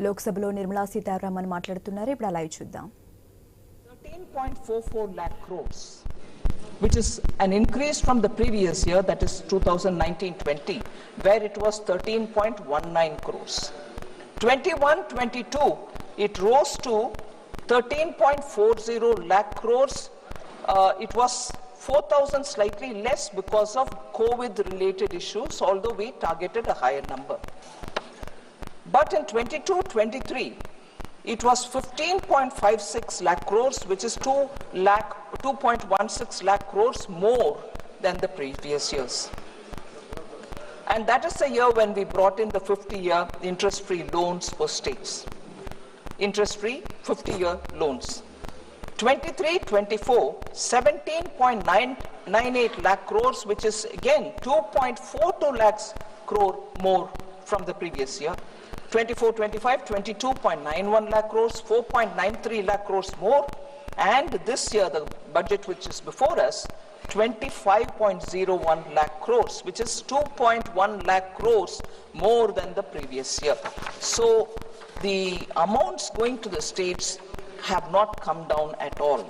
Lok Sabha Nirmala Sitharaman మాట్లాడుతున్నారు. ఇప్పుడు ఆ లైవ్ చూద్దాం. 13.44 lakh crores, which is an increase from the previous year, that is 2019-20, where it was 13.19 crores. 21-22, it rose to 13.40 lakh crores. It was 4,000 slightly less because of COVID-related issues, although we targeted a higher number. But in 22-23, it was 15.56 lakh crores, which is 2.16 lakh crores more than the previous years. And that is the year when we brought in the 50-year interest-free loans for states. Interest-free 50-year loans. 23-24, 17.98 lakh crores, which is again 2.42 lakhs crore more from the previous year. 24-25, 22.91 lakh crores, 4.93 lakh crores more. And this year, the budget which is before us, 25.01 lakh crores, which is 2.1 lakh crores more than the previous year. So the amounts going to the states have not come down at all.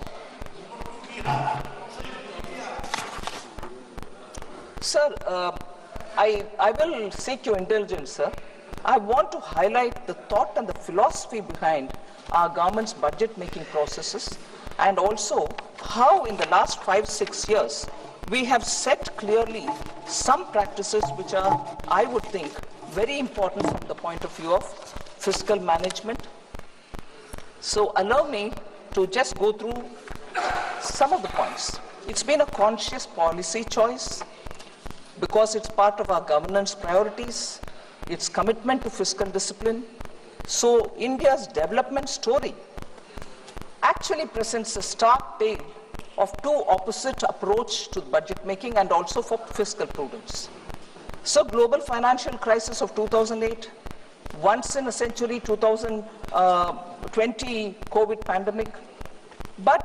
Sir, I will seek your indulgence, sir. I want to highlight the thought and the philosophy behind our government's budget-making processes, and also how in the last 5-6 years we have set clearly some practices which are, I would think, very important from the point of view of fiscal management. So allow me to just go through some of the points. It's been a conscious policy choice because it's part of our governance priorities, its commitment to fiscal discipline. So India's development story actually presents a stark tale of two opposite approach to budget making and also for fiscal prudence. So global financial crisis of 2008, once in a century 2020 COVID pandemic. But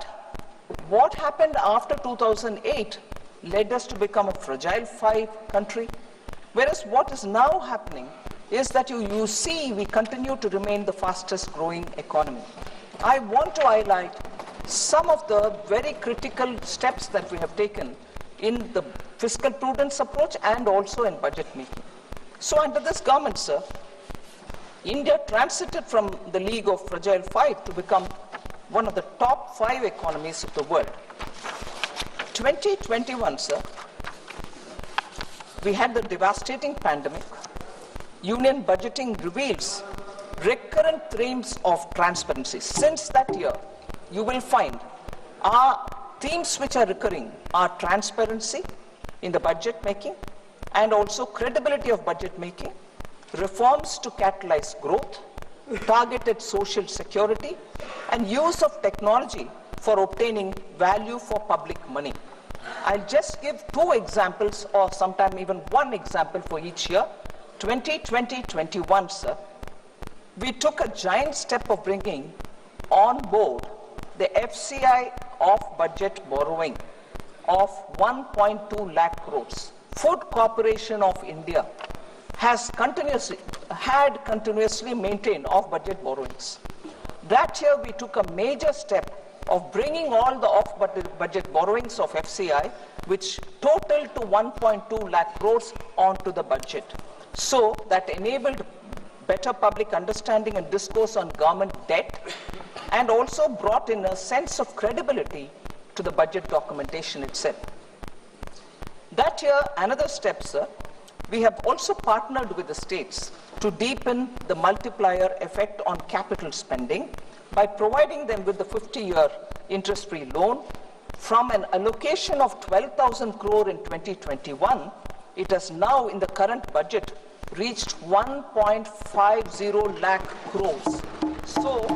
what happened after 2008 led us to become a fragile country. Whereas what is now happening is that you see we continue to remain the fastest growing economy. I want to highlight some of the very critical steps that we have taken in the fiscal prudence approach and also in budget making. So under this government, sir, India transited from the league of fragile 5 to become one of the top 5 economies of the world. 2021, sir, we had the devastating pandemic. Union budgeting reveals recurrent themes of transparency. Since that year, you will find our themes which are recurring are transparency in the budget making and also credibility of budget making, reforms to catalyze growth, targeted social security, and use of technology for obtaining value for public money. I'll just give 2 examples or sometime even 1 example for each year. 2020-21, sir, we took a giant step of bringing on board the FCI off-budget borrowing of 1.2 lakh crores. Food Corporation of India had continuously maintained off-budget borrowings. That year we took a major step of bringing all the off-budget borrowings of FCI, which totaled to 1.2 lakh crores onto the budget. So that enabled better public understanding and discourse on government debt and also brought in a sense of credibility to the budget documentation itself. That year, another step, sir, we have also partnered with the states to deepen the multiplier effect on capital spending by providing them with the 50-year interest-free loan. From an allocation of 12,000 crore in 2021, it has now in the current budget reached 1.50 lakh crores. So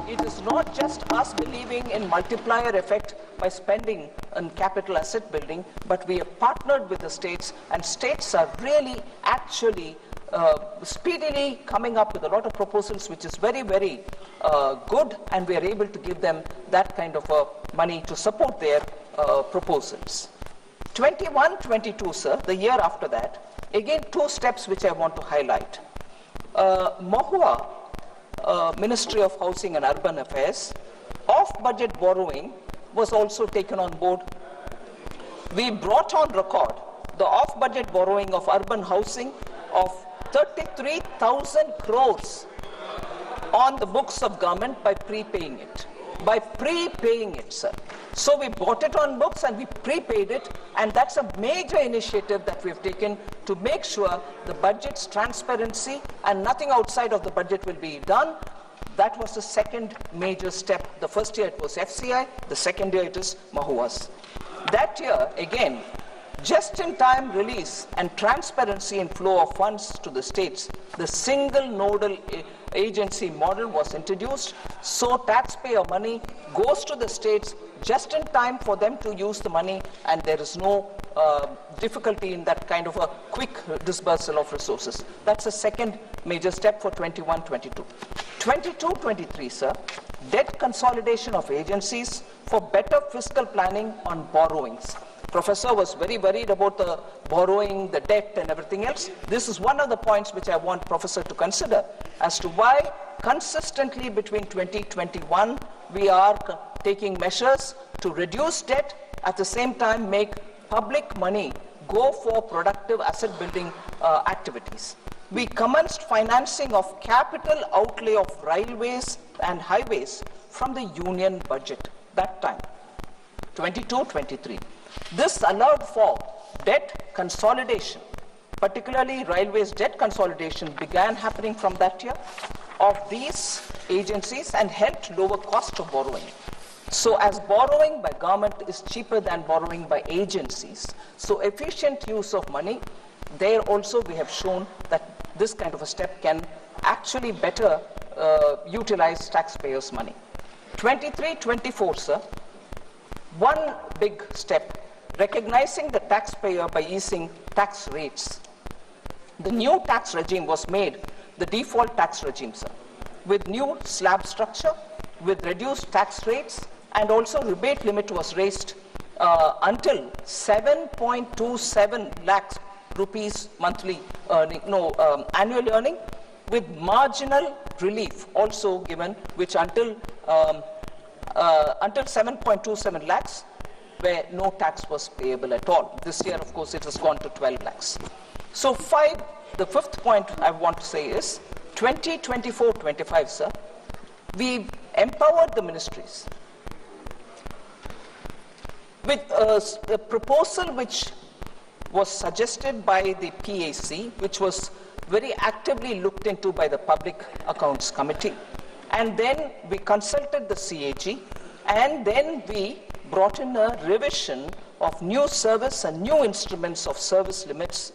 it is not just us believing in multiplier effect by spending on capital asset building, but we have partnered with the states, and states are really actually speedily coming up with a lot of proposals, which is very, very good, and we are able to give them that kind of money to support their proposals. 21-22, sir, the year after that, again 2 steps which I want to highlight. MOHUA Ministry of Housing and Urban Affairs, off-budget borrowing was also taken on board. We brought on record the off-budget borrowing of urban housing of 33,000 crores on the books of government by prepaying it. By prepaying it, sir. So we bought it on books and we prepaid it, and that's a major initiative that we've taken to make sure the budget's transparency and nothing outside of the budget will be done. That was the second major step. The first year it was FCI, the second year it is Mahuas. That year, again, just-in-time release and transparency in flow of funds to the states, the single nodal agency model was introduced, so taxpayer money goes to the states just in time for them to use the money, and there is no difficulty in that kind of a quick disbursal of resources. That's the second major step for 21-22. 22-23, sir, debt consolidation of agencies for better fiscal planning on borrowings. Professor was very worried about the borrowing, the debt and everything else. This is one of the points which I want Professor to consider as to why consistently between 2021 we are taking measures to reduce debt, at the same time make public money go for productive asset building activities. We commenced financing of capital outlay of railways and highways from the union budget that time, 22-23. This allowed for debt consolidation, particularly railways debt consolidation began happening from that year of these agencies and helped lower cost of borrowing. So as borrowing by government is cheaper than borrowing by agencies, so efficient use of money, there also we have shown that this kind of a step can actually better utilize taxpayers' money. 23-24, sir, one big step, recognizing the taxpayer by easing tax rates. The new tax regime was made the default tax regime, sir, with new slab structure, with reduced tax rates, and also rebate limit was raised until 7.27 lakhs rupees monthly earning, annual earning, with marginal relief also given, which until 7.27 lakhs, where no tax was payable at all. This year, of course, it has gone to 12 lakhs. So the fifth point I want to say is 2024-25, sir, we empowered the ministries with a proposal which was suggested by the PAC, which was very actively looked into by the Public Accounts Committee. And then we consulted the CAG, and then we brought in a revision of new service and new instruments of service limits.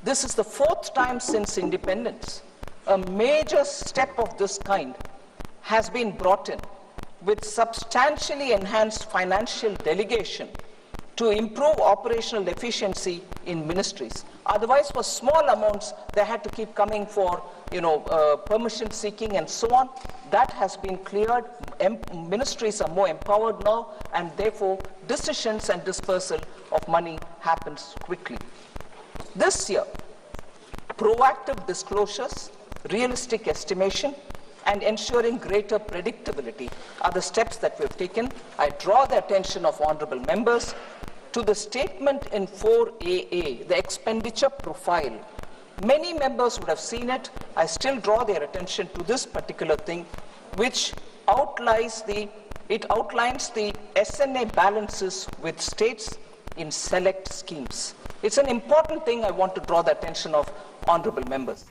This is the fourth time since independence. A major step of this kind has been brought in with substantially enhanced financial delegation to improve operational efficiency in ministries. Otherwise, for small amounts, they had to keep coming for, permission seeking and so on. That has been cleared. Ministries are more empowered now, and therefore, decisions and dispersal of money happens quickly. This year, proactive disclosures, realistic estimation, and ensuring greater predictability are the steps that we've taken. I draw the attention of honorable members to the statement in 4AA, the expenditure profile. Many members would have seen it. I still draw their attention to this particular thing, which outlines the SNA balances with states in select schemes. It's an important thing I want to draw the attention of honorable members.